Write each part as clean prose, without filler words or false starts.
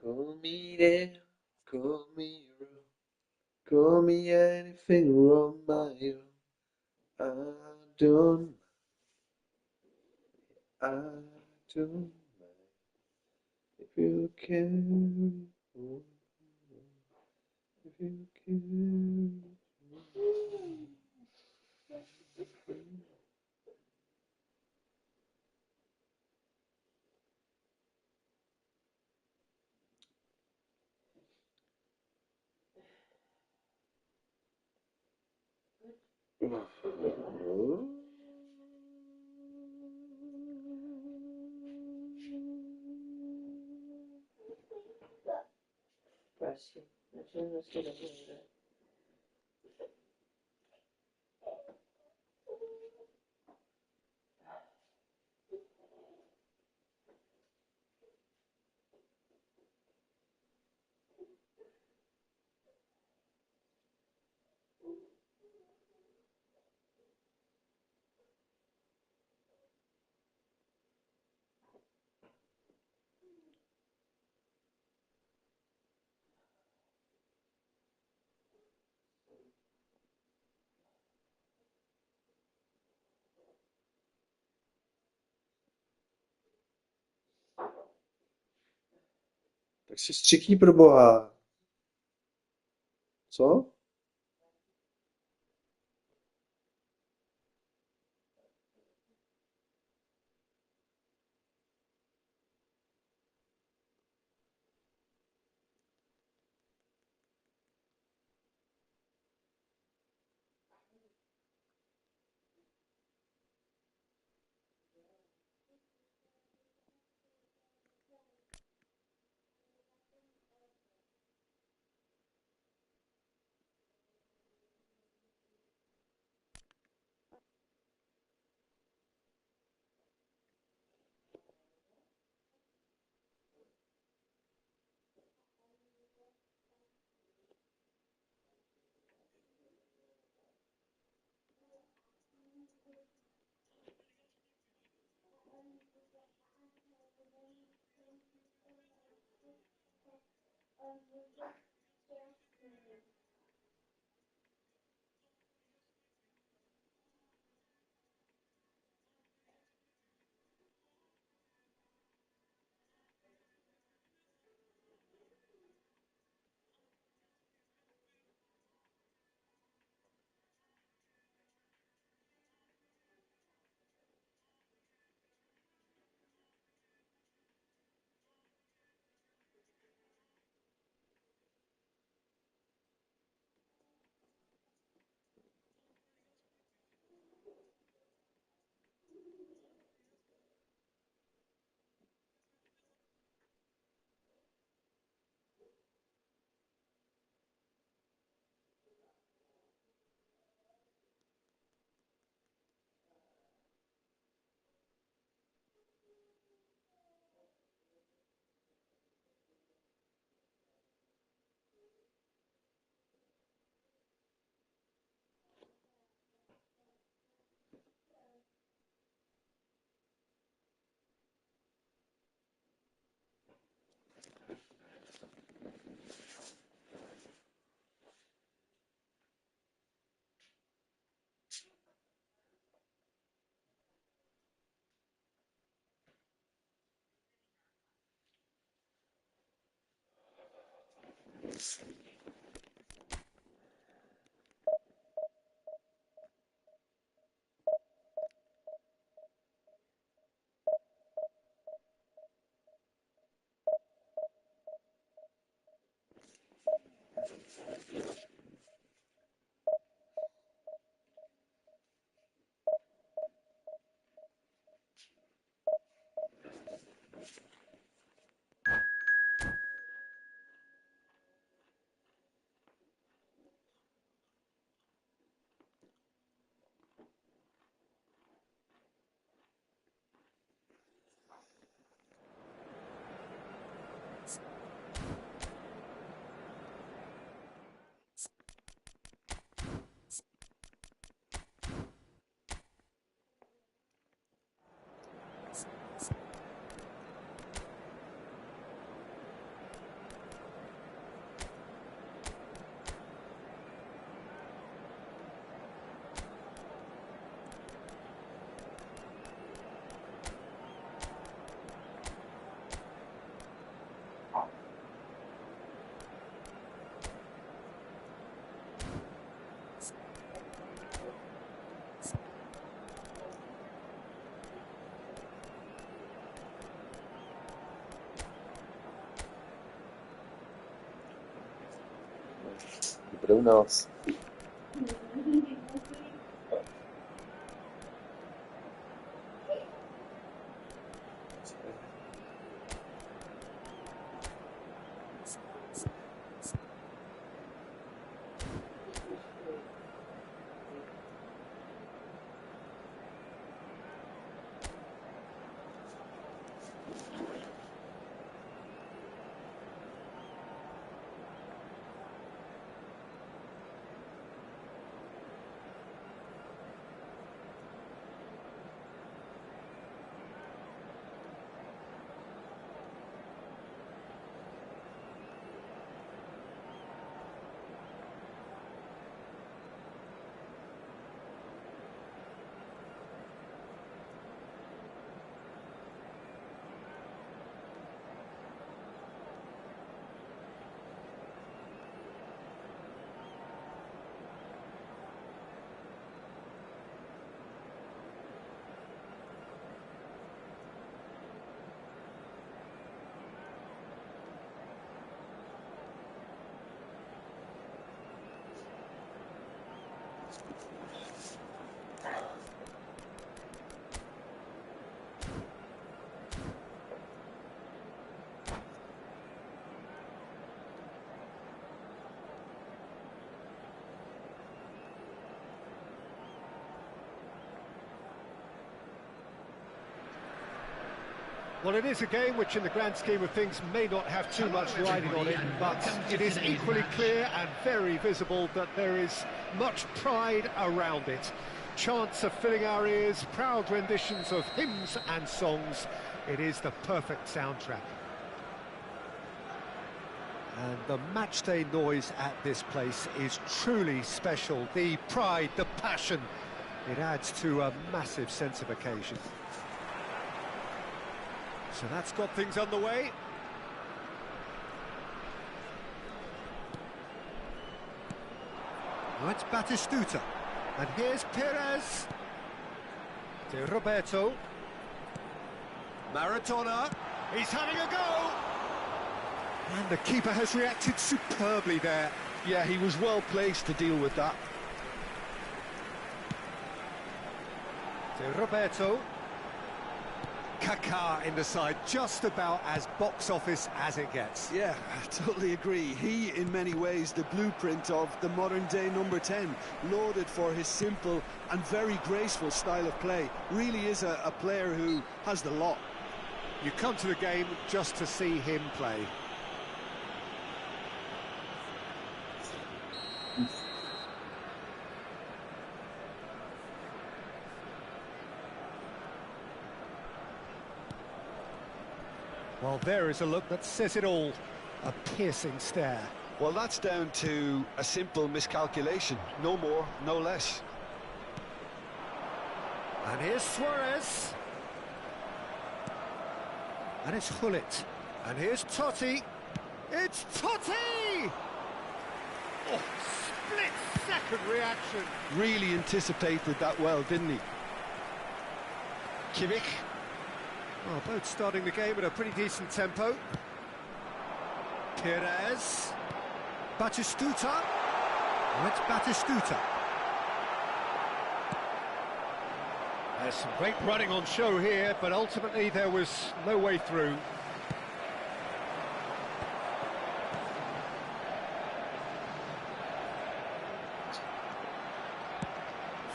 Call me there, call me wrong, call me anything wrong, my own. I don't, I don't mind if you carry on, if you carry on. Bless you. I shouldn't have stood up like that. Tak si střikni pro boha. Co? but who knows? Well, it is a game which in the grand scheme of things may not have too much riding on it, but it is equally clear and very visible that there is much pride around it. Chants are filling our ears, proud renditions of hymns and songs. It is the perfect soundtrack. And the matchday noise at this place is truly special. The pride, the passion, it adds to a massive sense of occasion. So that's got things underway. Now it's Batistuta. And here's Perez. De Roberto. Maradona. He's having a go. And the keeper has reacted superbly there. Yeah, he was well placed to deal with that. De Roberto. Kaká in the side, just about as box office as it gets. Yeah, I totally agree. He, in many ways, the blueprint of the modern-day number 10, lauded for his simple and very graceful style of play. Really is a player who has the lot. You come to the game just to see him play. Well, there is a look that says it all. A piercing stare. Well, that's down to a simple miscalculation. No more, no less. And here's Suarez. And it's Hullet. And here's Totti. It's Totti! Oh, split-second reaction. Really anticipated that well, didn't he? Kimmich. Well, both starting the game at a pretty decent tempo. Perez. Batistuta. Oh, it's Batistuta. There's some great running on show here, but ultimately there was no way through.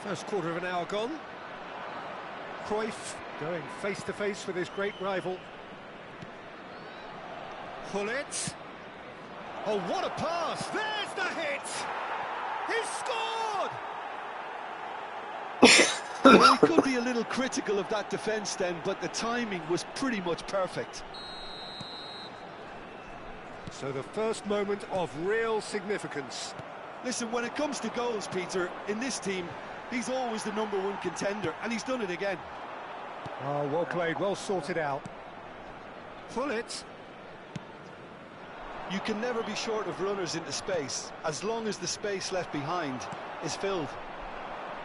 First quarter of an hour gone. Cruyff going face-to-face with his great rival. Hullet. Oh, what a pass! There's the hit! He scored! Well, we could be a little critical of that defence then, but the timing was pretty much perfect. So the first moment of real significance. Listen, when it comes to goals, Peter, in this team, he's always the #1 contender, and he's done it again. Oh, well played, well sorted out. Hullet. You can never be short of runners into space, as long as the space left behind is filled.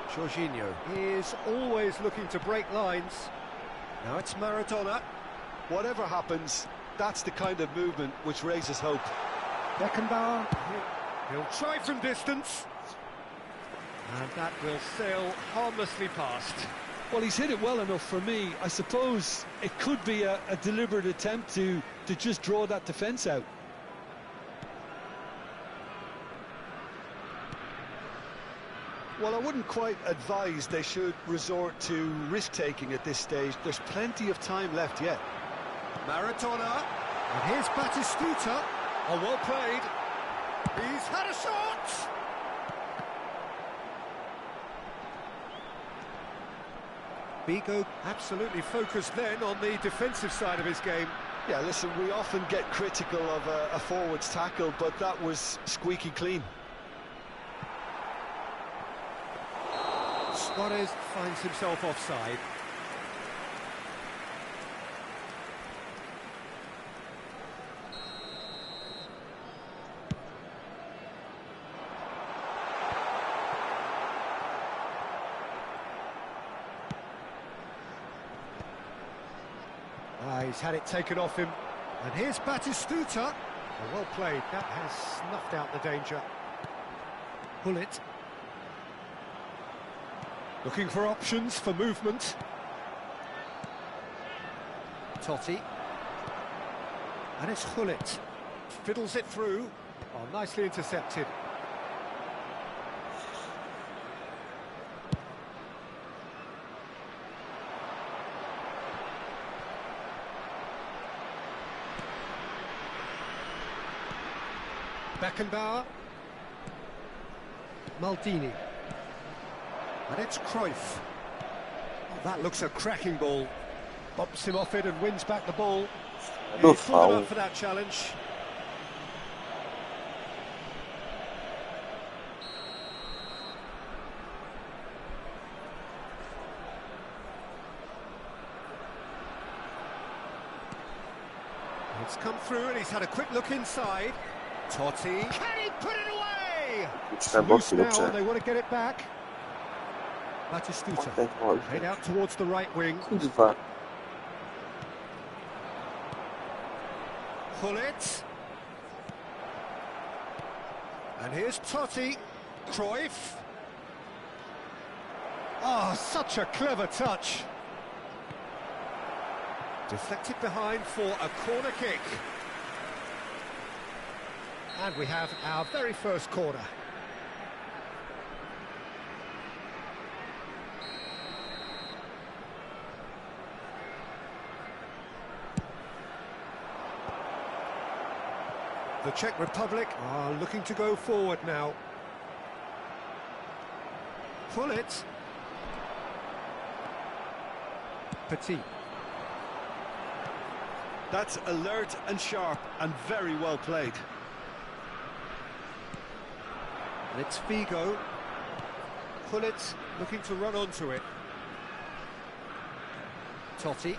Jorginho is always looking to break lines. Now it's Maradona. Whatever happens, that's the kind of movement which raises hope. Beckenbauer. He'll try from distance. And that will sail harmlessly past. Well, he's hit it well enough for me. I suppose it could be a deliberate attempt to just draw that defence out. Well, I wouldn't quite advise they should resort to risk-taking at this stage. There's plenty of time left yet. Maradona. And here's Batistuta. Oh, well played. He's had a shot! Vigo absolutely focused then on the defensive side of his game. Yeah, listen, we often get critical of a forward's tackle, but that was squeaky clean. Suarez finds himself offside. He's had it taken off him. And here's Batistuta. Oh, well played. That has snuffed out the danger. Bullet. Looking for options for movement. Totti. And it's Hullet. Fiddles it through. Oh, nicely intercepted. Beckenbauer. Maldini. And it's Cruyff. Oh, that looks a cracking ball. Bumps him off it and wins back the ball. No He's pulled him foul. up for that challenge. It's come through and he's had a quick look inside. Totti. Can he put it away? It's Loose now boxing, and they want to get it back. Batistuta. Head out towards the right wing. Kurwa. Hullet. And here's Totti. Cruyff. Oh, such a clever touch. Deflected behind for a corner kick. And we have our very first corner. The Czech Republic are looking to go forward now. Hullet. Petit. That's alert and sharp and very well played. And it's Vigo. Hullet looking to run onto it. Totti.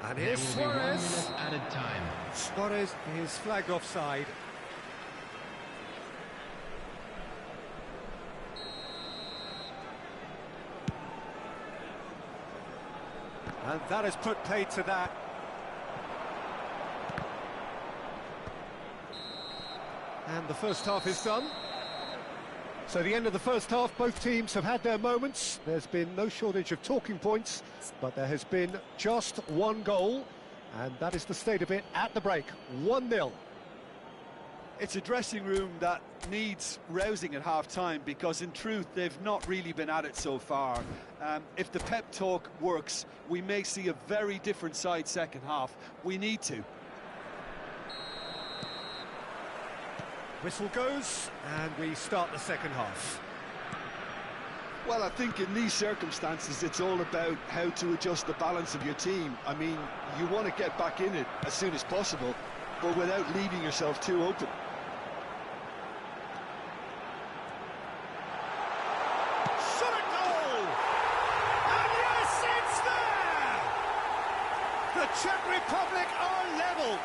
And here's Suarez. Added time. Suarez is flagged offside. And that has put paid to that. And the first half is done. So the end of the first half, both teams have had their moments. There's been no shortage of talking points, but there has been just one goal, and that is the state of it at the break. 1-0. It's a dressing room that needs rousing at half-time because, in truth, they've not really been at it so far. If the pep talk works, we may see a very different side second half. We need to. Whistle goes, and we start the second half. Well, I think in these circumstances, it's all about how to adjust the balance of your team. I mean, you want to get back in it as soon as possible, but without leaving yourself too open. Shot at goal! And yes, it's there! The Czech Republic are level.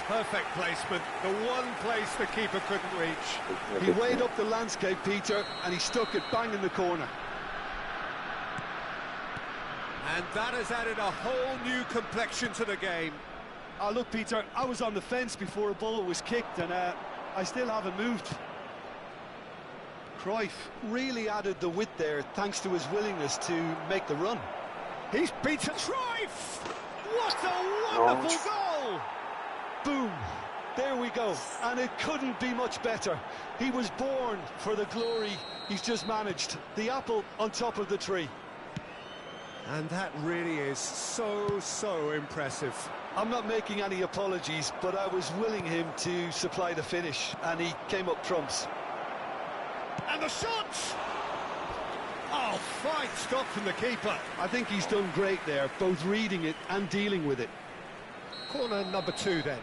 Perfect placement, the one place the keeper couldn't reach. He weighed up the landscape, Peter, and he stuck it bang in the corner. And that has added a whole new complexion to the game. Oh, look, Peter, I was on the fence before a ball was kicked, and I still haven't moved. Cruyff really added the width there, thanks to his willingness to make the run. He's beaten Cruyff! What a wonderful goal! Boom! There we go, and it couldn't be much better. He was born for the glory he's just managed. The apple on top of the tree. And that really is so impressive. I'm not making any apologies, but I was willing him to supply the finish, and he came up trumps. And the shot! Oh, fine stop from the keeper. I think he's done great there, both reading it and dealing with it. Corner number 2 then.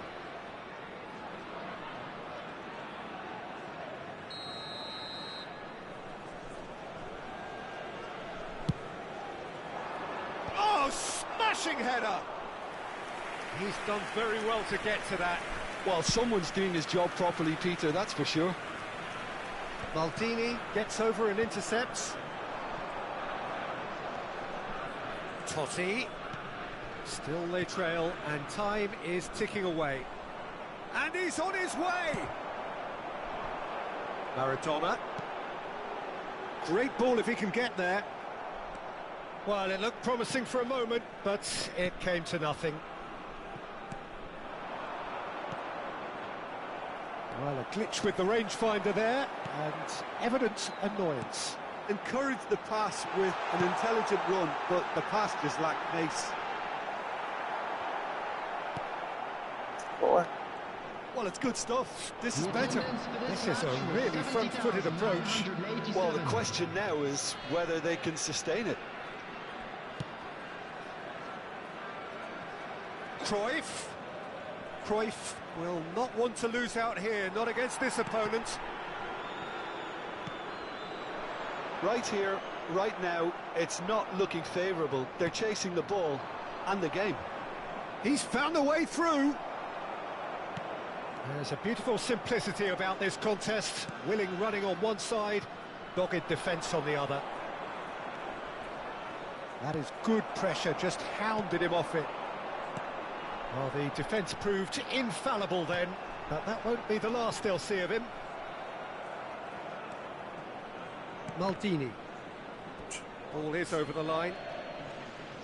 Oh, smashing header! He's done very well to get to that. Well, someone's doing his job properly, Peter, that's for sure. Maldini gets over and intercepts. Totti. Still they trail, and time is ticking away. And he's on his way! Maradona. Great ball if he can get there. Well, it looked promising for a moment, but it came to nothing. Well, a glitch with the rangefinder there, and evident annoyance. Encouraged the pass with an intelligent run, but the pass just lacked pace. Well, it's good stuff. This is better. This is a really front-footed approach. Well, the question now is whether they can sustain it. Cruyff. Cruyff will not want to lose out here, not against this opponent. Right here, right now, it's not looking favourable. They're chasing the ball and the game. He's found a way through. There's a beautiful simplicity about this contest. Willing running on one side, dogged defence on the other. That is good pressure, just hounded him off it. Well, the defence proved infallible then, but that won't be the last they'll see of him. Maldini. Ball is over the line.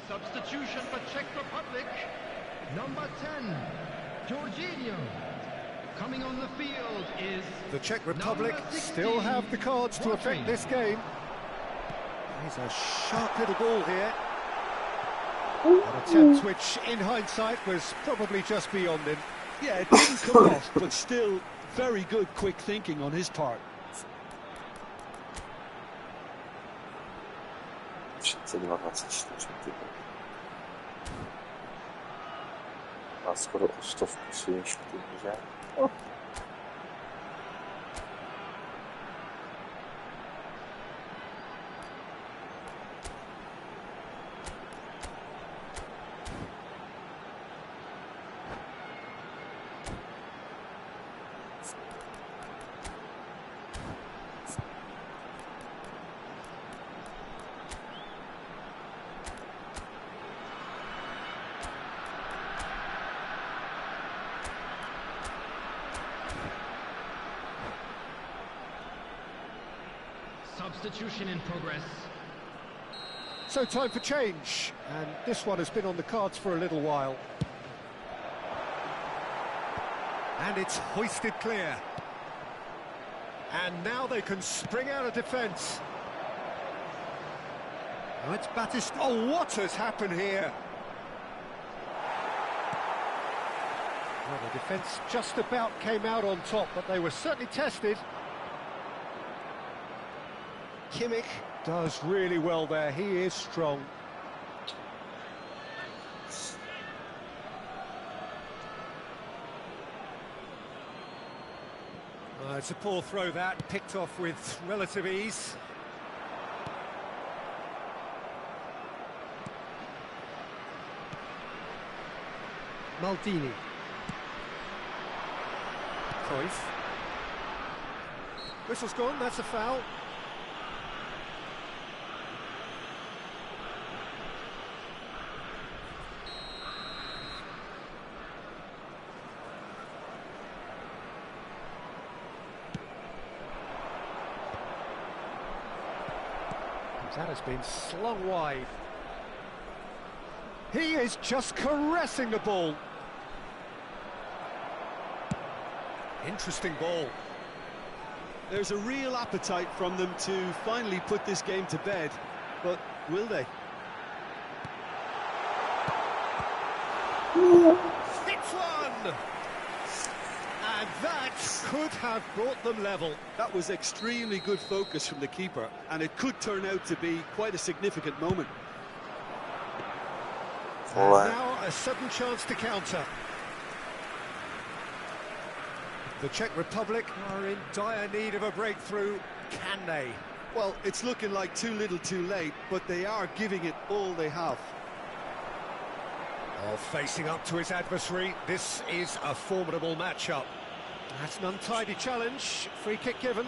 Substitution for Czech Republic. Number 10, Jorginho. Coming on the field is... The Czech Republic still have the cards to affect this game. He's a sharp little ball here. An attempt which, in hindsight, was probably just beyond him. Yeah, it didn't come off, but still very good quick thinking on his part. A skoro o 100 wpisujesz w tym grze. Substitution in progress. So time for change, and this one has been on the cards for a little while. And it's hoisted clear. And now they can spring out of defence. Oh, it's Batista. Oh, what has happened here? Well, the defence just about came out on top, but they were certainly tested. Kimmich does really well there. He is strong. It's a poor throw that, picked off with relative ease. Maldini. Cruyff. Whistle's gone, that's a foul. That has been slung wide. He is just caressing the ball. Interesting ball. There's a real appetite from them to finally put this game to bed, but will they? Hits one! And that could have brought them level. That was extremely good focus from the keeper, and it could turn out to be quite a significant moment. And now a sudden chance to counter. The Czech Republic are in dire need of a breakthrough. Can they? Well, it's looking like too little too late, but they are giving it all they have. Oh, facing up to his adversary, this is a formidable matchup. That's an untidy challenge. Free kick given.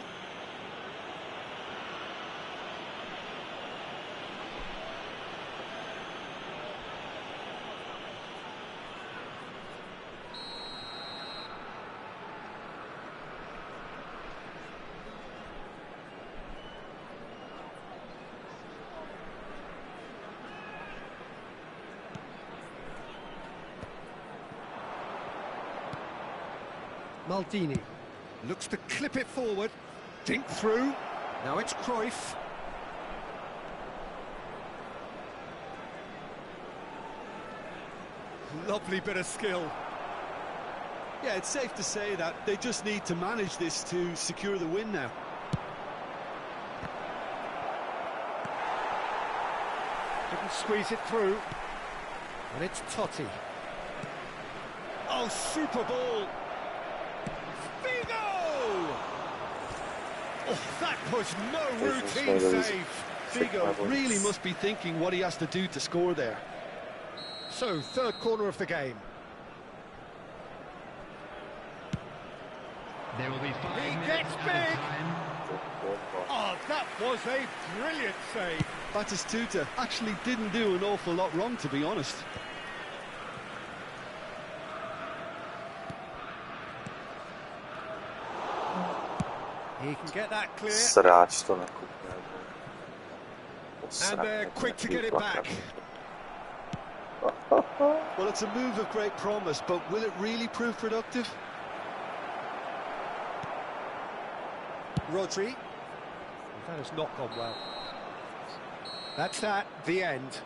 Maldini looks to clip it forward, dink through, now it's Cruyff. Lovely bit of skill. Yeah, it's safe to say that they just need to manage this to secure the win now. Couldn't squeeze it through, and it's Totti. Oh, super ball! Oh, that was no routine save. Figo really must be thinking what he has to do to score there. So, third corner of the game. There will be 5 He minutes gets added big. time. Oh, that was a brilliant save. Batistuta actually didn't do an awful lot wrong, to be honest. He can get that clear. Sráč to nakupne. And they're quick to get it back. Well, it's a move of great promise, but will it really prove productive? Rodri. That has not gone well. That's that, the end.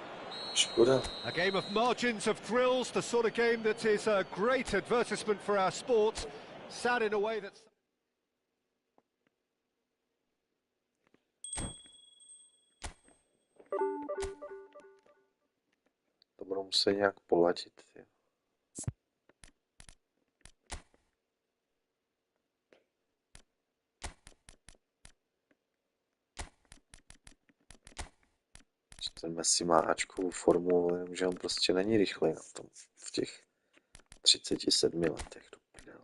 Škoda. A game of margins, of thrills, the sort of game that is a great advertisement for our sport. Sad in a way that's... To budou muset nějak poladit. Jo. Ten Messi má áčkovou formu, jenomže on prostě není rychlej na tom v těch 37 letech. Do prdele.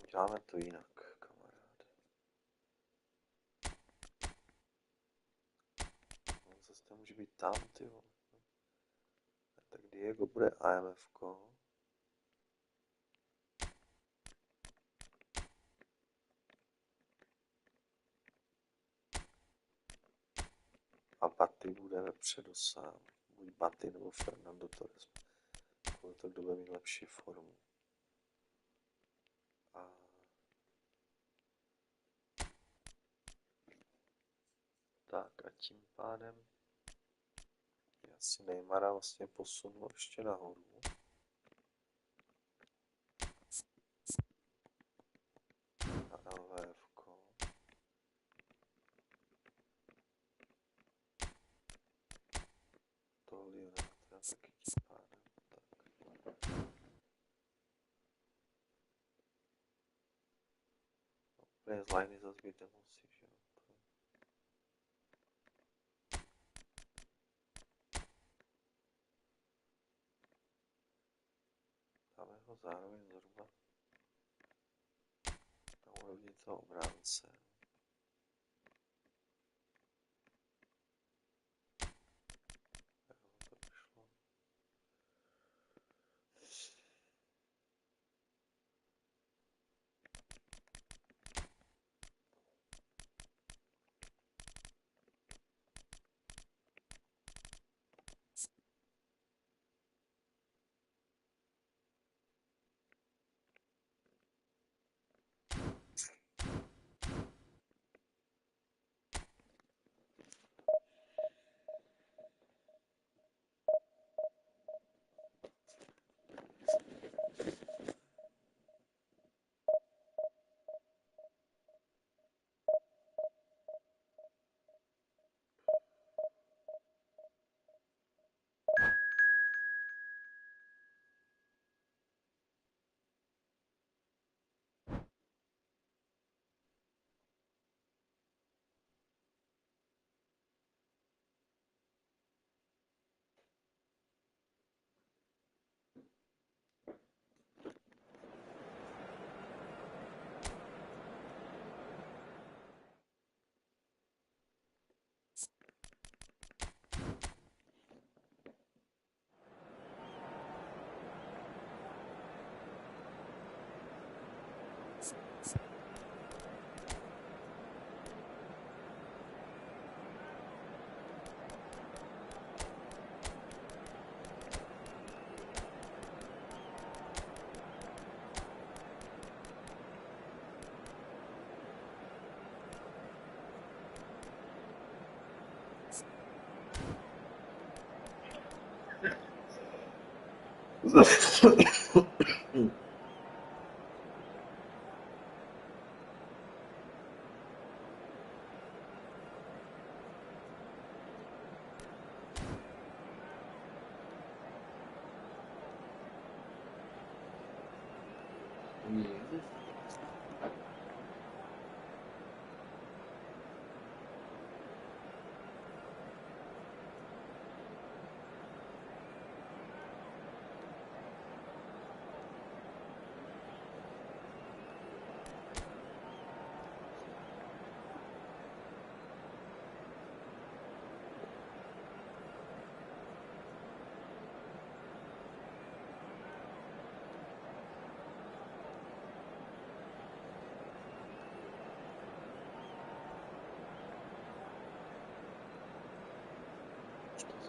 Uděláme to jinak, kamaráde. On zase může být tam, tyjo. Tak Diego bude AMF-ko. A Baty bude vepředu sám. Buď Baty nebo Fernando Torres. Kvůli to, kdo bude mít lepší formu. A tak a tím pádem já si Neymara vlastně posunu ještě nahoru. Na LVF-ko. Toho Lionela teda taky tím pádem. Tak. Úplně z liney zase být nemusí, že jo. Dáme ho zároveň zhruba na úrovni toho obránce.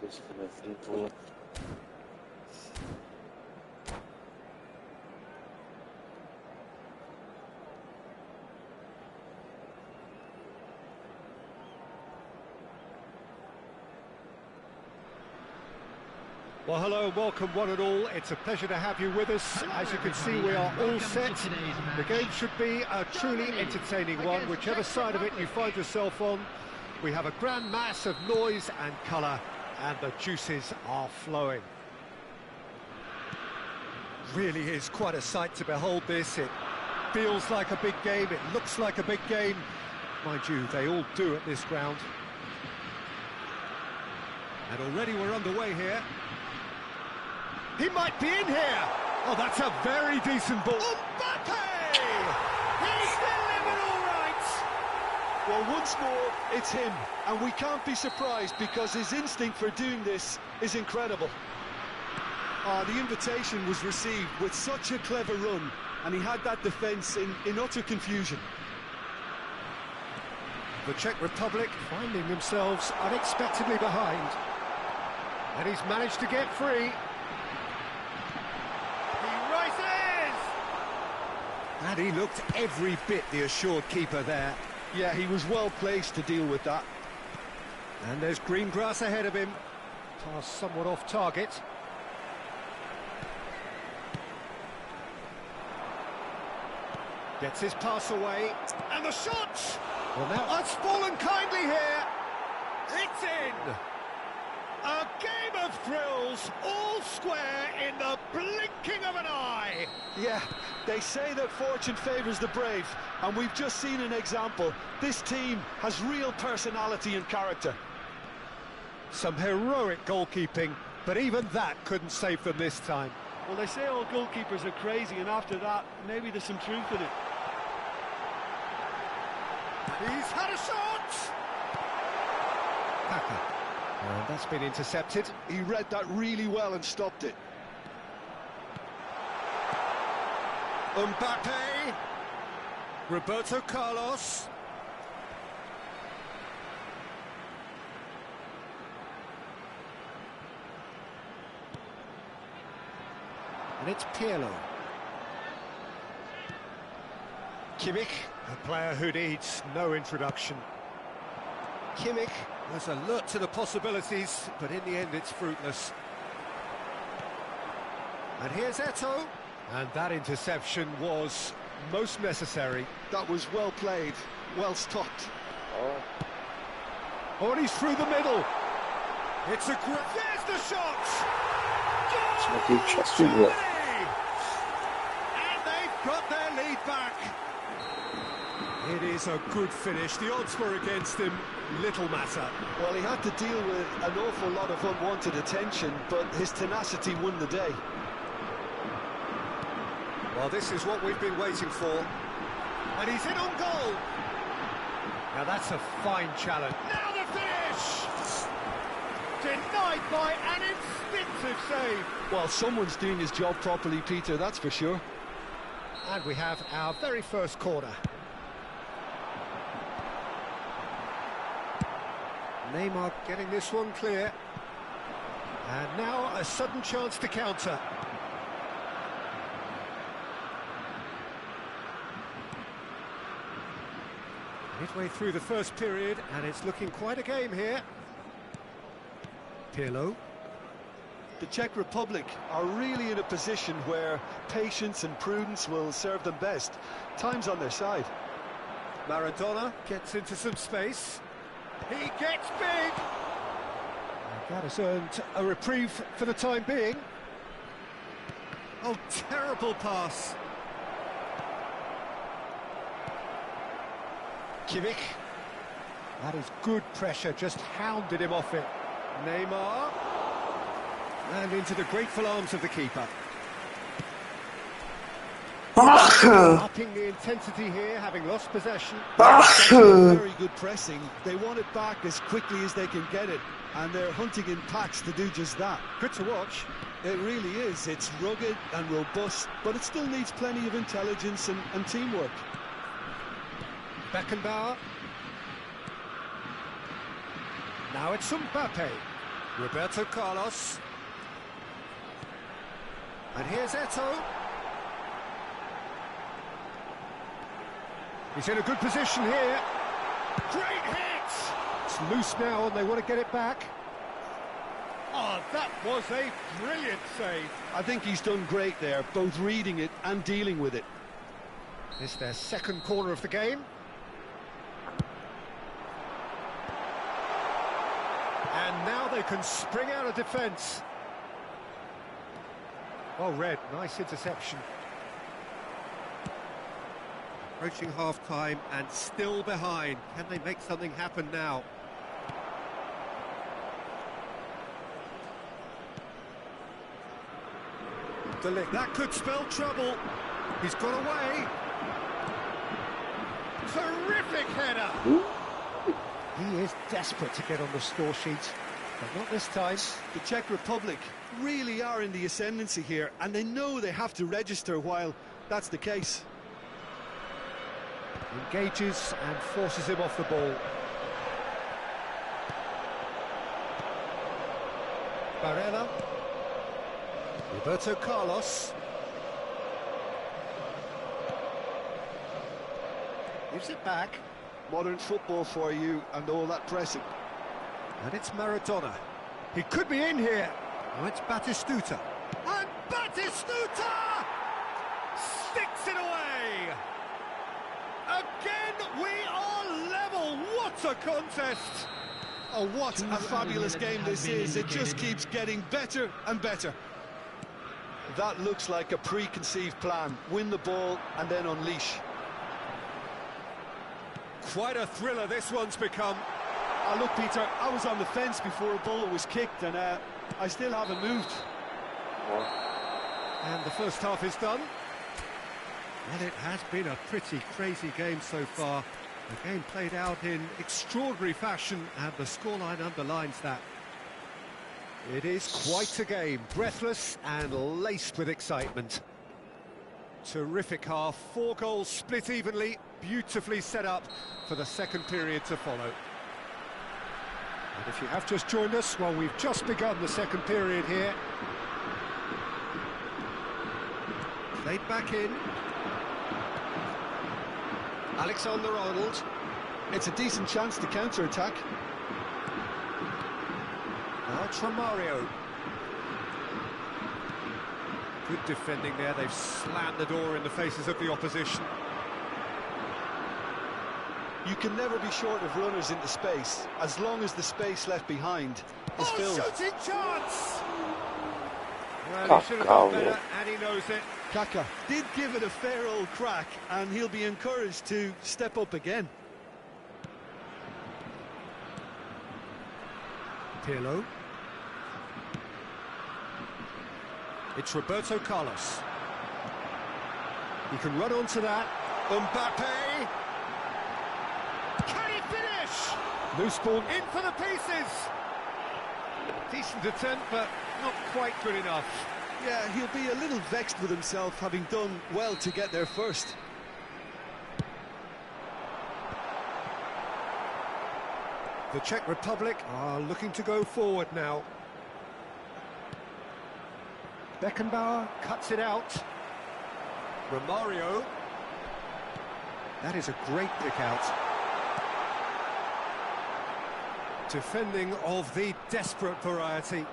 Just gonna people. Well, hello and welcome one and all. It's a pleasure to have you with us. As you can see, we are all set. The game should be a truly entertaining one, whichever side of it you find yourself on. We have a grand mass of noise and colour, and the juices are flowing. Really is quite a sight to behold this. It feels like a big game, it looks like a big game. Mind you, they all do at this ground. And already we're underway here. He might be in here! Oh, that's a very decent ball. Mbappe! He's delivered all right! Well, once more, it's him, and we can't be surprised because his instinct for doing this is incredible. The invitation was received with such a clever run, and he had that defence in utter confusion. The Czech Republic finding themselves unexpectedly behind. And he's managed to get free. He rises! And he looked every bit the assured keeper there. Yeah, he was well placed to deal with that. And there's green grass ahead of him. Pass somewhat off target. Gets his pass away. And the shot! Well, now that's fallen kindly here. It's in! A game of thrills, all square in the blinking of an eye. Yeah, they say that fortune favours the brave, and we've just seen an example. This team has real personality and character. Some heroic goalkeeping, but even that couldn't save them this time. Well, they say all goalkeepers are crazy, and after that, maybe there's some truth in it. He's had a shot! Kaka. And that's been intercepted. He read that really well and stopped it. Mbappe. Roberto Carlos. And it's Pirlo. Kimmich, a player who needs no introduction. Kimmich was alert to the possibilities, but in the end it's fruitless. And here's Eto'o. And that interception was most necessary. That was well played, well stopped. Oh, and he's through the middle. It's a great... There's the shot! It's like interesting, look. And they've got their lead back. It is a good finish. The odds were against him. Little matter. Well, he had to deal with an awful lot of unwanted attention, but his tenacity won the day. Well, this is what we've been waiting for. And he's in on goal. Now that's a fine challenge. Now the finish! Denied by an instinctive save. Well, someone's doing his job properly, Peter, that's for sure. And we have our very first corner. Neymar getting this one clear. And now a sudden chance to counter. Midway through the first period, and it's looking quite a game here. Pirlo. The Czech Republic are really in a position where patience and prudence will serve them best. Time's on their side. Maradona gets into some space. He gets big! And that has earned a reprieve for the time being. Oh, terrible pass. Kimmich. That is good pressure, just hounded him off it. Neymar. And into the grateful arms of the keeper. Upping the intensity here, having lost possession. Very good pressing. They want it back as quickly as they can get it, and they're hunting in packs to do just that. Good to watch. It really is. It's rugged and robust, but it still needs plenty of intelligence and teamwork. Beckenbauer. Now it's Mbappe. Roberto Carlos. And here's Eto'o. He's in a good position here. Great hit! It's loose now and they want to get it back. Oh, that was a brilliant save. I think he's done great there, both reading it and dealing with it. It's their second corner of the game. And now they can spring out of defence. Well read, nice interception. Approaching half-time and still behind. Can they make something happen now? That could spell trouble. He's got away. Terrific header. He is desperate to get on the score sheet, but not this time. The Czech Republic really are in the ascendancy here, and they know they have to register while that's the case. Engages and forces him off the ball. Barella. Roberto Carlos. Gives it back. Modern football for you and all that pressing. And it's Maradona. He could be in here. Oh, it's Batistuta. And Batistuta sticks it away. Again, we are level. What a contest. Oh, what a fabulous game this is. It just keeps getting better and better. That looks like a preconceived plan. Win the ball and then unleash. Quite a thriller this one's become. Look, Peter, I was on the fence before a ball was kicked, and I still haven't moved. And the first half is done. And it has been a pretty crazy game so far. The game played out in extraordinary fashion, and the scoreline underlines that. It is quite a game, breathless and laced with excitement. Terrific half, 4 goals split evenly, beautifully set up for the second period to follow. And if you have just joined us, well, we've just begun the second period here. Played back in. Alexander-Arnold. It's a decent chance to counter-attack. Now Romario. Good defending there, they've slammed the door in the faces of the opposition. You can never be short of runners into space, as long as the space left behind is filled. Shooting chance! Well, he should have done better, and he knows it. Kaka did give it a fair old crack, and he'll be encouraged to step up again. Pirlo. It's Roberto Carlos. He can run onto that. Mbappe! Can he finish? Loose ball in for the pieces. Decent attempt, but not quite good enough. Yeah, he'll be a little vexed with himself, having done well to get there first. The Czech Republic are looking to go forward now. Beckenbauer cuts it out. Romario. That is a great pick out. Defending of the desperate variety.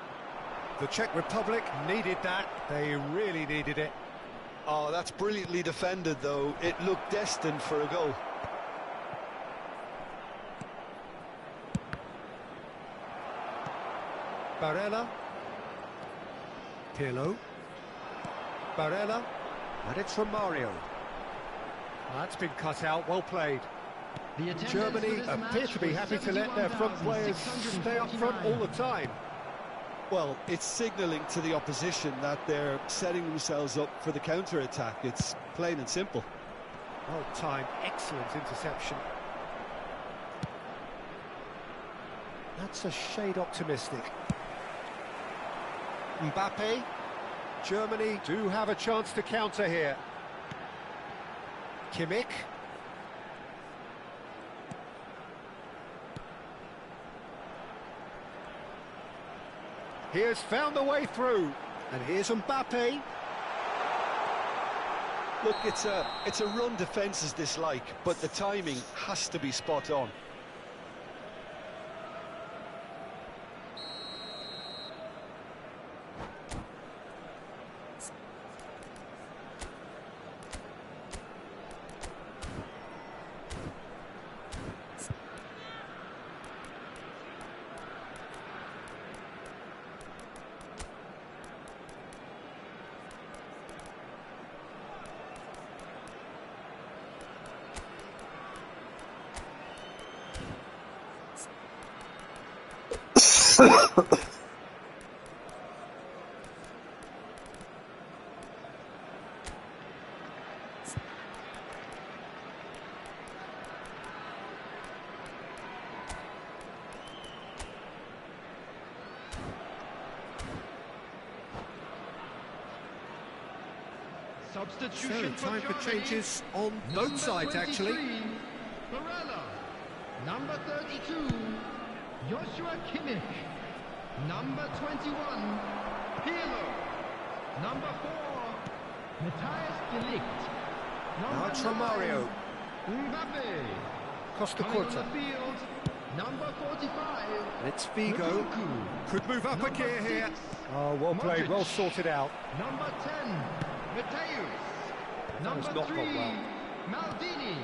The Czech Republic needed that. They really needed it. Oh, that's brilliantly defended, though. It looked destined for a goal. Barella. Pirlo. Barella. And it's Romario. That's been cut out, well played. Germany appear to be happy to let their front players stay up front all the time. Well, it's signalling to the opposition that they're setting themselves up for the counter-attack. It's plain and simple. Well timed, excellent interception. That's a shade optimistic. Mbappe. Germany do have a chance to counter here. Kimmich. He has found a way through. And here's Mbappe. Look, it's a run defence's dislike, but the timing has to be spot on. Substitution So, time for Germany. changes on Number both sides, actually. 23, Barella. Number 32, Joshua Kimmich. Number 21, Pirlo. Number 4, Matthias de Ligt. Now Number it's 9, Romario. Mbappe. Costa Coming on Curta. the field, number 45, And it's Figo. Lukaku. Could move up a Number gear here. 6, Oh, well played, Modric. well sorted out. Number 10, Mateus. has Number not 3, gone well. Maldini.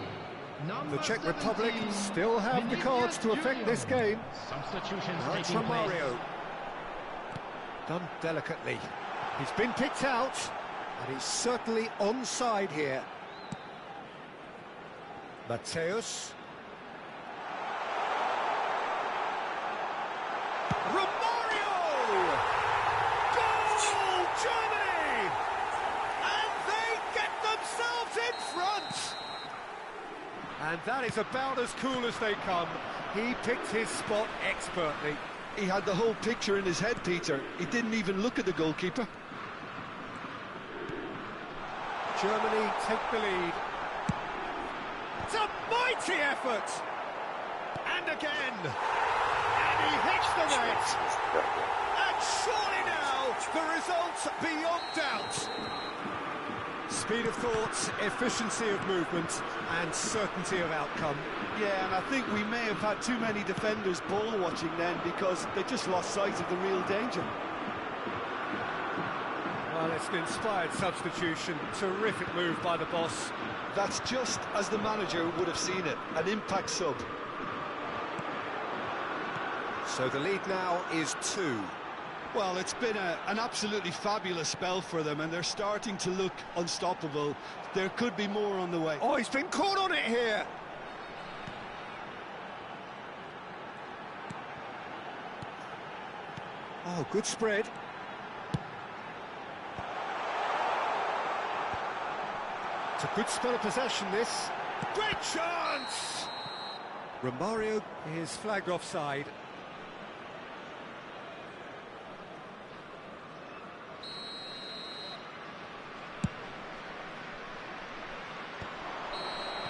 Number The Czech 17, Republic still have the cards to affect this game. Substitutions Now it's taking place. Romario. Done delicately. He's been picked out, and he's certainly onside here. Mateus. Romario! Goal, Germany! And they get themselves in front! And that is about as cool as they come. He picked his spot expertly. He had the whole picture in his head, Peter. He didn't even look at the goalkeeper. Germany take the lead. It's a mighty effort! And again! And he hits the net! And surely now, the result's beyond doubt! Speed of thought, efficiency of movement, and certainty of outcome. Yeah, and I think we may have had too many defenders ball watching then because they just lost sight of the real danger. Well, it's an inspired substitution. Terrific move by the boss. That's just as the manager would have seen it, an impact sub. So the lead now is 2. Well, it's been an absolutely fabulous spell for them, and they're starting to look unstoppable. There could be more on the way. Oh, he's been caught on it here! Oh, good spread. It's a good spell of possession, this. Great chance! Romario is flagged offside.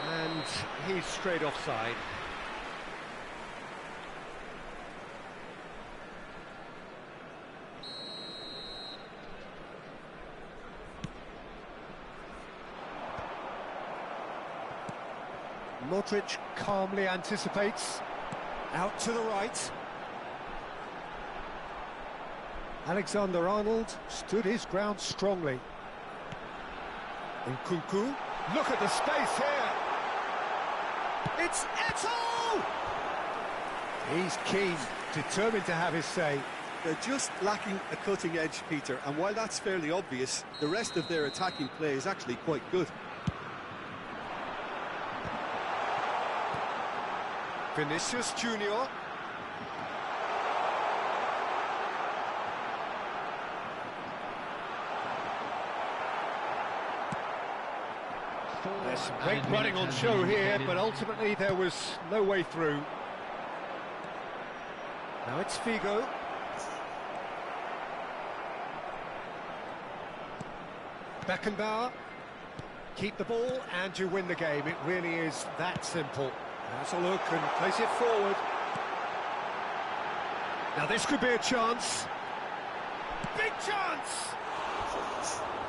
And he's straight offside. Modric calmly anticipates. Out to the right. Alexander-Arnold stood his ground strongly. Nkunku, look at the space here. It's Eto'o! He's keen, determined to have his say. They're just lacking a cutting edge, Peter, and while that's fairly obvious, the rest of their attacking play is actually quite good. Vinicius Junior. There's some great running on show here, but ultimately there was no way through. Now it's Figo. Beckenbauer. Keep the ball and you win the game. It really is that simple. Has a look and place it forward. Now this could be a chance. Big chance!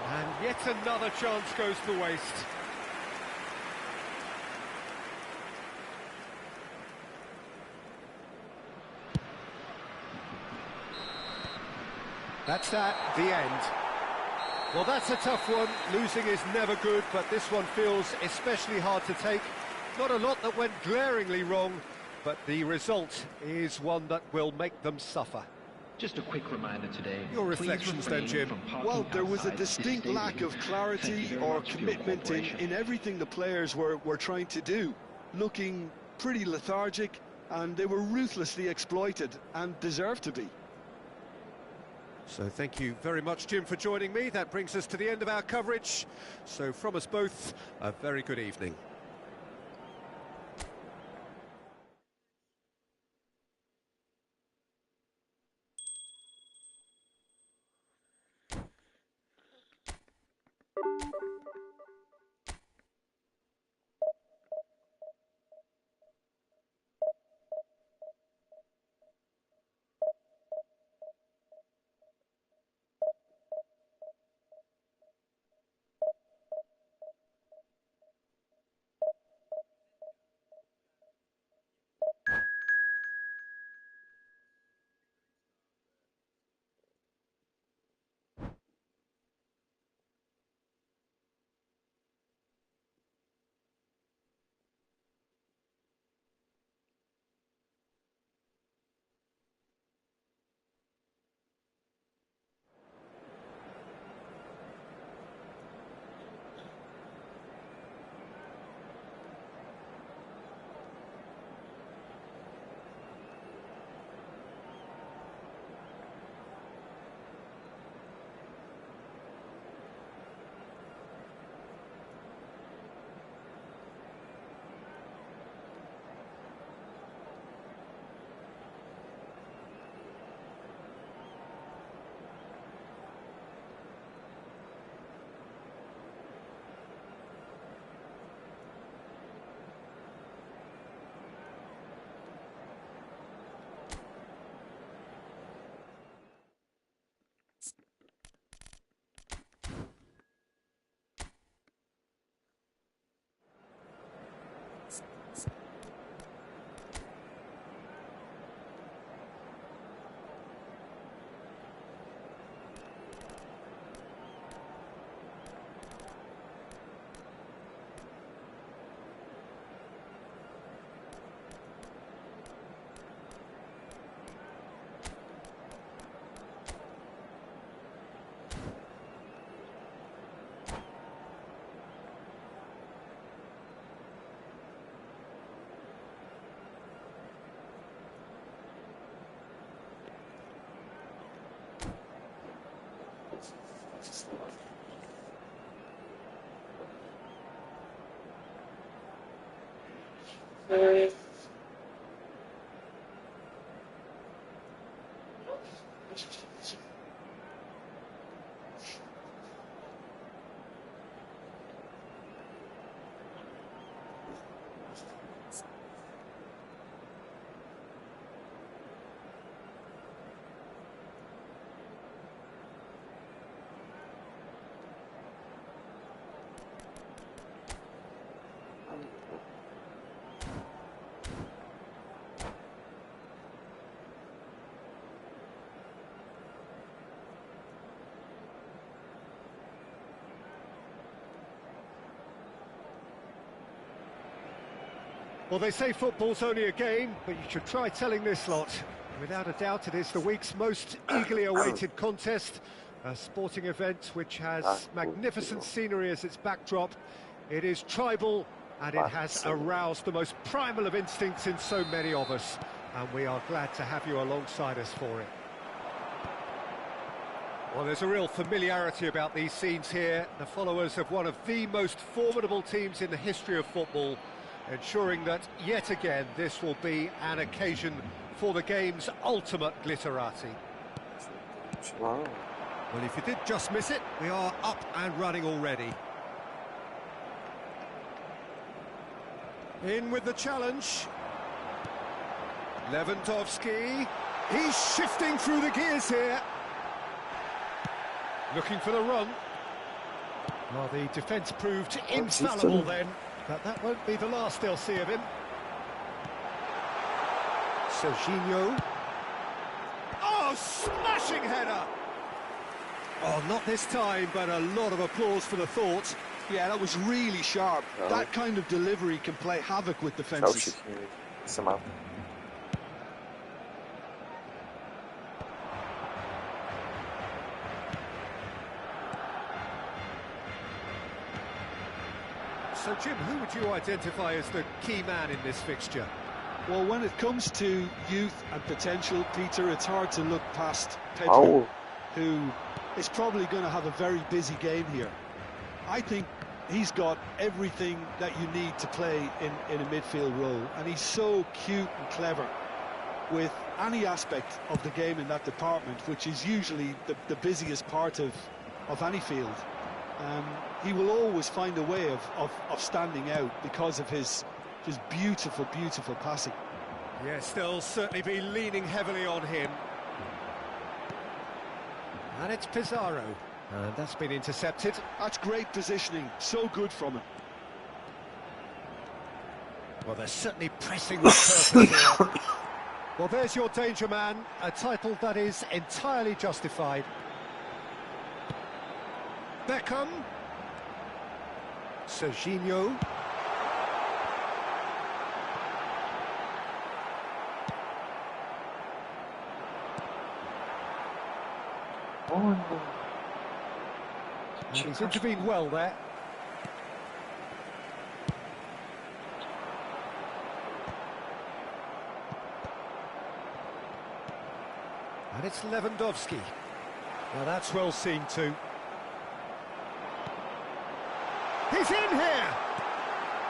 And yet another chance goes to waste. That's that, the end. Well, that's a tough one. Losing is never good, but this one feels especially hard to take. Not a lot that went glaringly wrong, but the result is one that will make them suffer. Just a quick reminder today. Your reflections then, Jim. Well, there was a distinct lack of clarity or commitment in everything the players were trying to do. Looking pretty lethargic, and they were ruthlessly exploited, and deserved to be. So thank you very much, Jim, for joining me. That brings us to the end of our coverage. So from us both, a very good evening. Well, they say football's only a game, but you should try telling this lot. Without a doubt, it is the week's most eagerly awaited contest. A sporting event which has magnificent scenery as its backdrop. It is tribal, and it has aroused the most primal of instincts in so many of us. And we are glad to have you alongside us for it. Well, there's a real familiarity about these scenes here. The followers of one of the most formidable teams in the history of football, ensuring that, yet again, this will be an occasion for the game's ultimate glitterati. Wow. Well, if you did just miss it, we are up and running already. In with the challenge. Lewandowski. He's shifting through the gears here. Looking for the run. Well, the defence proved infallible then, but that won't be the last they'll see of him. Serginho. Oh, smashing header! Oh, not this time, but a lot of applause for the thought. Yeah, that was really sharp. Oh. That kind of delivery can play havoc with defences. Somehow. So, Jim, who would you identify as the key man in this fixture? Well, when it comes to youth and potential, Peter, it's hard to look past Pedro, Oh. who is probably going to have a very busy game here. I think he's got everything that you need to play in a midfield role, and he's so cute and clever with any aspect of the game in that department, which is usually the busiest part of any field. He will always find a way of standing out because of his beautiful, beautiful passing. Yes, they'll certainly be leaning heavily on him. And it's Pizarro. And that's been intercepted. That's great positioning, so good from him. Well, they're certainly pressing with purpose here. Well, there's your danger man, a title that is entirely justified. Beckham. Serginho. Oh, no. And he's intervened well there. And it's Lewandowski. Now that's well seen too. He's in here!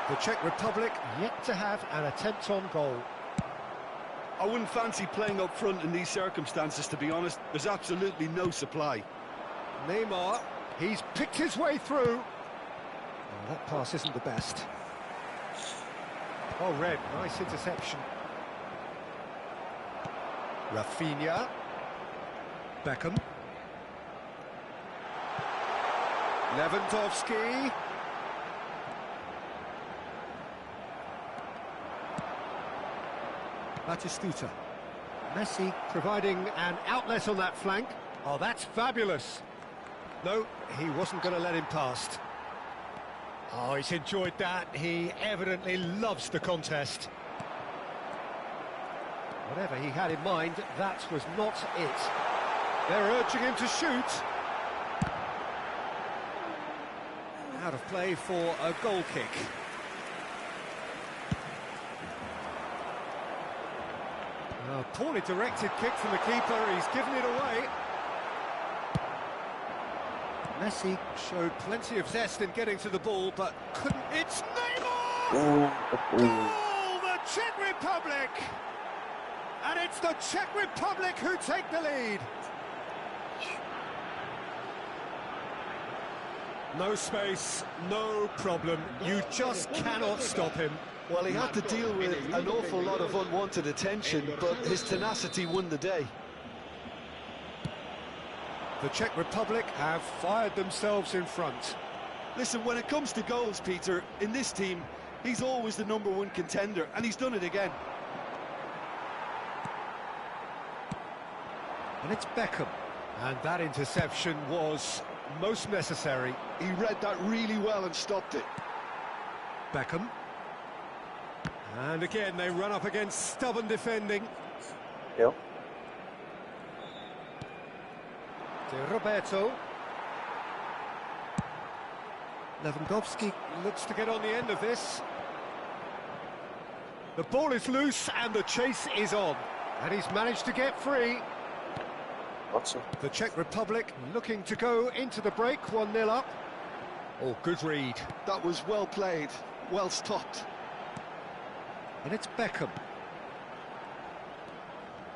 The Czech Republic yet to have an attempt on goal. I wouldn't fancy playing up front in these circumstances, to be honest. There's absolutely no supply. Neymar, he's picked his way through. Oh, that pass isn't the best. Oh, Red, nice interception. Rafinha. Beckham. Lewandowski. Batistuta. Messi providing an outlet on that flank. Oh, that's fabulous. No, he wasn't going to let him past. Oh, he's enjoyed that. He evidently loves the contest. Whatever he had in mind, that was not it. They're urging him to shoot. Out of play for a goal kick. A poorly directed kick from the keeper, he's given it away. Messi showed plenty of zest in getting to the ball, but couldn't... It's Neymar! Goal! The Czech Republic! And it's the Czech Republic who take the lead. No space, no problem. You just cannot stop him. Well, he had to deal with an awful lot of unwanted attention, but his tenacity won the day. The Czech Republic have fired themselves in front. Listen, when it comes to goals, Peter, in this team, he's always the #1 contender, and he's done it again. And it's Beckham. And that interception was most necessary. He read that really well and stopped it. Beckham. And again, they run up against stubborn defending. Yep. To Roberto. Lewandowski looks to get on the end of this. The ball is loose and the chase is on. And he's managed to get free. Watson. The Czech Republic looking to go into the break, 1-0 up. Oh, good read. That was well played, well stopped. And it's Beckham.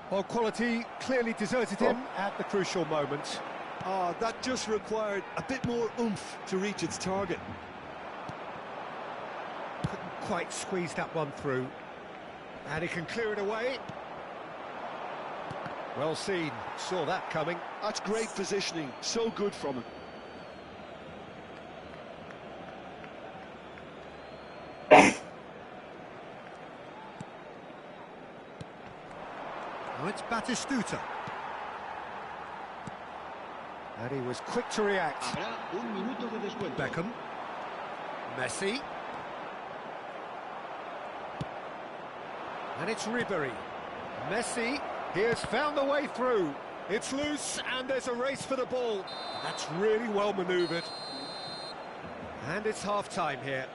Well, quality clearly deserted him at the crucial moment. Ah, that just required a bit more oomph to reach its target. Couldn't quite squeeze that one through. And he can clear it away. Well seen, saw that coming. That's great positioning, so good from him. Now it's Batistuta. And he was quick to react. Beckham. Messi. And it's Ribery. Messi, he has found the way through. It's loose and there's a race for the ball. That's really well manoeuvred. And it's half-time here.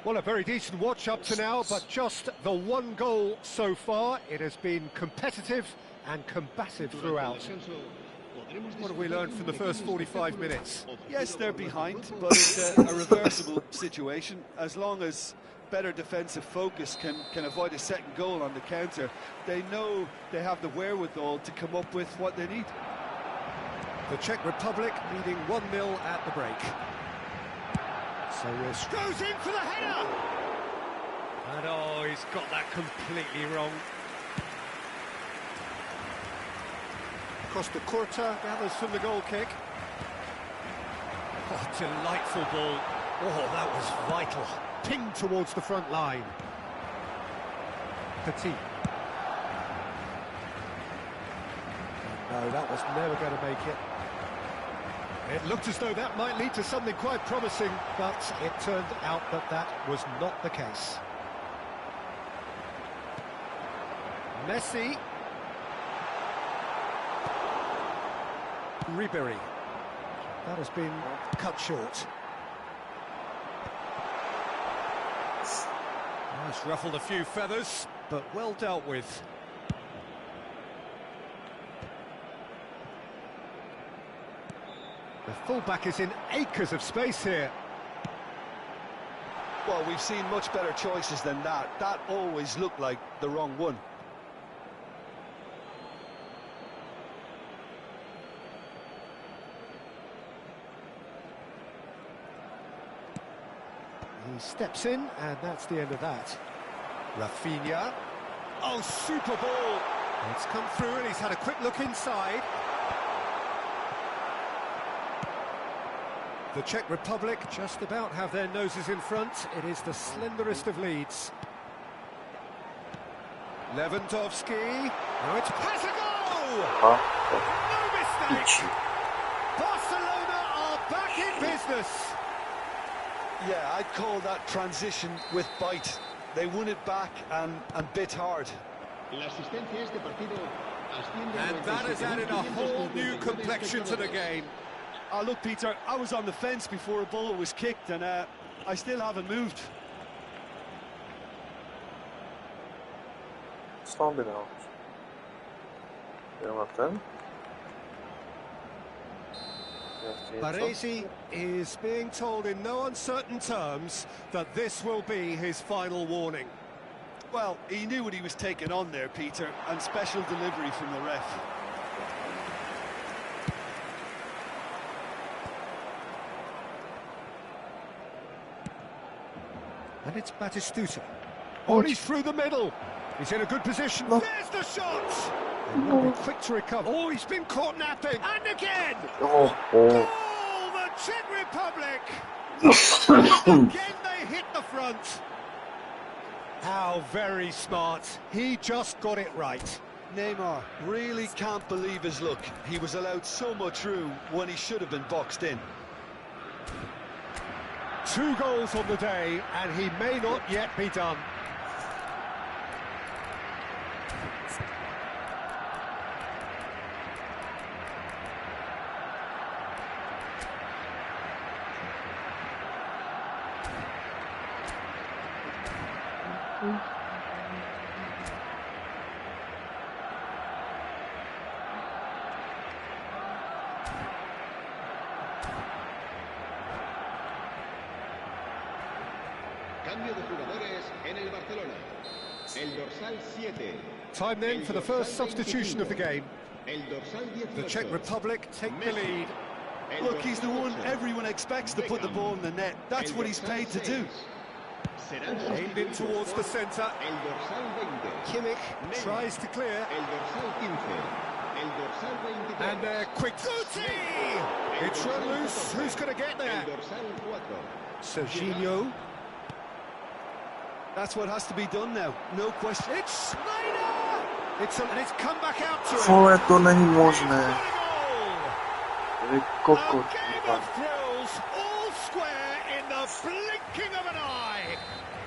Well, a very decent watch up to now, but just the one goal so far. It has been competitive and combative throughout. What have we learned from the first 45 minutes? Yes, they're behind, but it's a reversible situation. As long as better defensive focus can avoid a second goal on the counter, they know they have the wherewithal to come up with what they need. The Czech Republic leading 1-0 at the break. So Risk goes in for the header! And oh, he's got that completely wrong. Costa Curta gathers from the goal kick. Oh, delightful ball. Oh, that was vital. Pinged towards the front line. Petit. No, that was never going to make it. It looked as though that might lead to something quite promising, but it turned out that that was not the case. Messi. Ribery. That has been cut short. Oh, it's ruffled a few feathers, but well dealt with. The fullback is in acres of space here. Well, we've seen much better choices than that. That always looked like the wrong one. He steps in, and that's the end of that. Rafinha. Oh, super ball! It's come through, and he's had a quick look inside. The Czech Republic just about have their noses in front. It is the slenderest of leads. Lewandowski. Now it's Passago! No mistake! Barcelona are back in business. Yeah, I'd call that transition with bite. They won it back and bit hard. And that has added a whole new complexion to the game. Look, Peter, I was on the fence before a ball was kicked, and I still haven't moved. Staan binnen houden. Helemaal ten. Baresi is being told in no uncertain terms that this will be his final warning. Well, he knew what he was taking on there, Peter, and special delivery from the ref. And it's Batistuta. Oh, and he's through the middle. He's in a good position. No. There's the shot! No. Quick to recover. Oh, he's been caught napping. And again! Oh. Goal! The Czech Republic! And again they hit the front. How very smart. He just got it right. Neymar really can't believe his luck. He was allowed so much room when he should have been boxed in. 2 goals on the day, and he may not yet be done. Cambio de jugadores en el Barcelona. El dorsal 7. Time then for the first substitution of the game. El dorsal 18. The Czech Republic take the lead. Look, he's the one everyone expects to put the ball in the net. That's what he's paid to do. Aimed in towards the centre. El dorsal 20. Kimmich tries to clear. El dorsal 15. El dorsal 23. And they're quick. Guti! It's run loose. Who's going to get there? El dorsal 4. Serginho. That's what has to be done now, no question. It's Snyder! And it's come back out to him. Co, to není možné. A Vy kokot, game of thrills, all square in the blinking of an eye.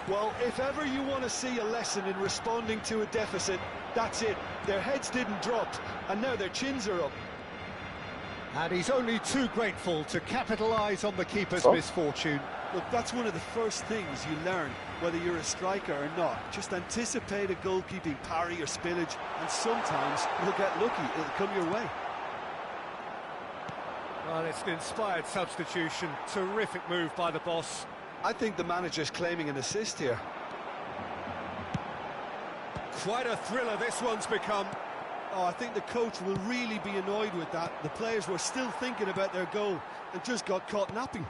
Well, if ever you want to see a lesson in responding to a deficit, that's it. Their heads didn't drop, and now their chins are up. And he's only too grateful to capitalise on the keeper's Oh. misfortune. Look, that's one of the first things you learn, whether you're a striker or not. Just anticipate a goalkeeping parry or spillage, and sometimes you'll get lucky, it'll come your way. Well, it's an inspired substitution. Terrific move by the boss. I think the manager's claiming an assist here. Quite a thriller this one's become. Oh, I think the coach will really be annoyed with that. The players were still thinking about their goal and just got caught napping.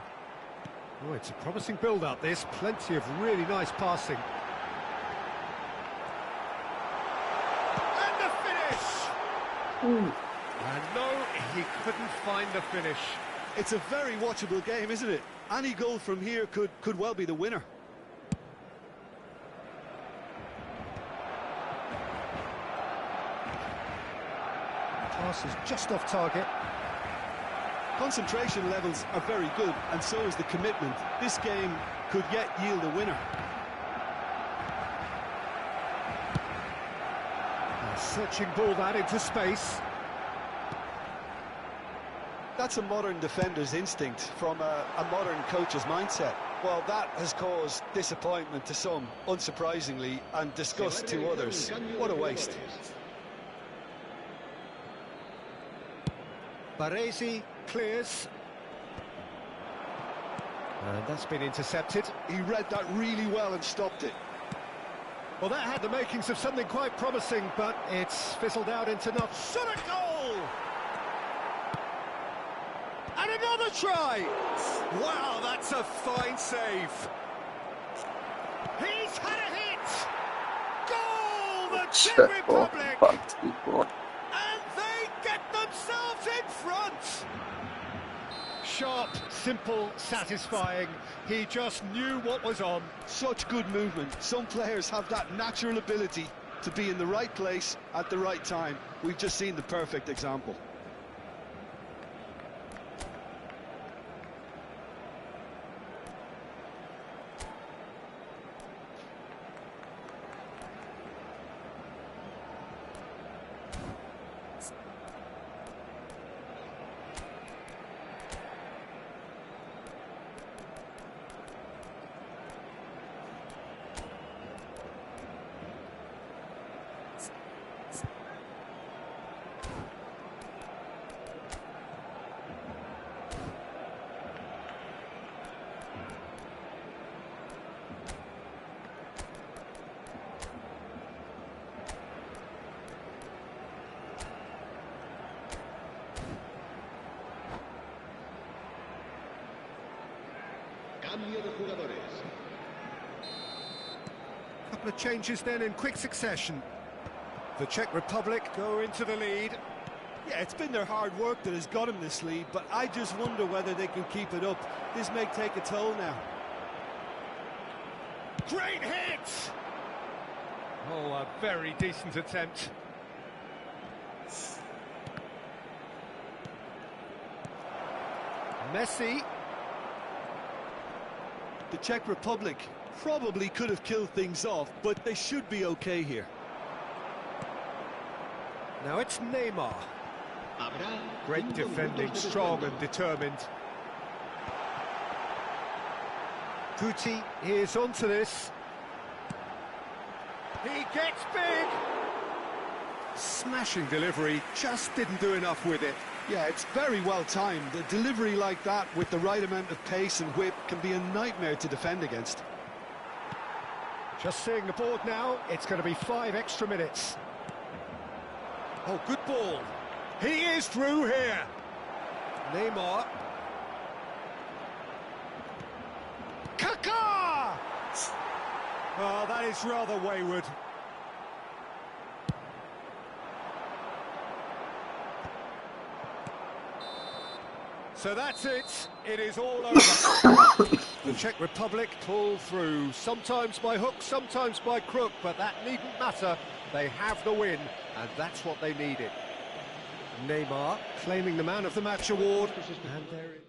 Oh, it's a promising build-up, this. Plenty of really nice passing. And the finish! And no, he couldn't find the finish. It's a very watchable game, isn't it? Any goal from here could well be the winner. Pass is just off target. Concentration levels are very good, and so is the commitment. This game could yet yield a winner. A searching ball that into space. That's a modern defender's instinct from a modern coach's mindset. Well, that has caused disappointment to some, unsurprisingly, and disgust to others. What a waste. Baresi clears. And that's been intercepted. He read that really well and stopped it. Well, that had the makings of something quite promising, but it's fizzled out into nothing. Shot a goal! And another try! Wow, that's a fine save. He's had a hit! Goal! The Czech Republic! And they get themselves in front! Sharp, simple, satisfying. He just knew what was on. Such good movement. Some players have that natural ability to be in the right place at the right time. We've just seen the perfect example. Cambio de jugadores. Couple of changes then in quick succession. The Czech Republic go into the lead. Yeah, it's been their hard work that has got them this lead, but I just wonder whether they can keep it up. This may take a toll now. Great hit! Oh, a very decent attempt. Messi. The Czech Republic probably could have killed things off, but they should be okay here. Now it's Neymar. Habrá Great 5 defending, minutos de strong descuento. and determined. Guti is onto this. He gets big. Smashing delivery, just didn't do enough with it. Yeah, it's very well timed. A delivery like that with the right amount of pace and whip can be a nightmare to defend against. Just seeing the board now, it's going to be 5 extra minutes. Oh, good ball. He is through here. Neymar. Kaká! Oh, that is rather wayward. So that's it. It is all over. The Czech Republic pull through, sometimes by hook, sometimes by crook, but that needn't matter. They have the win, and that's what they needed. Neymar claiming the Man of the Match award, and there it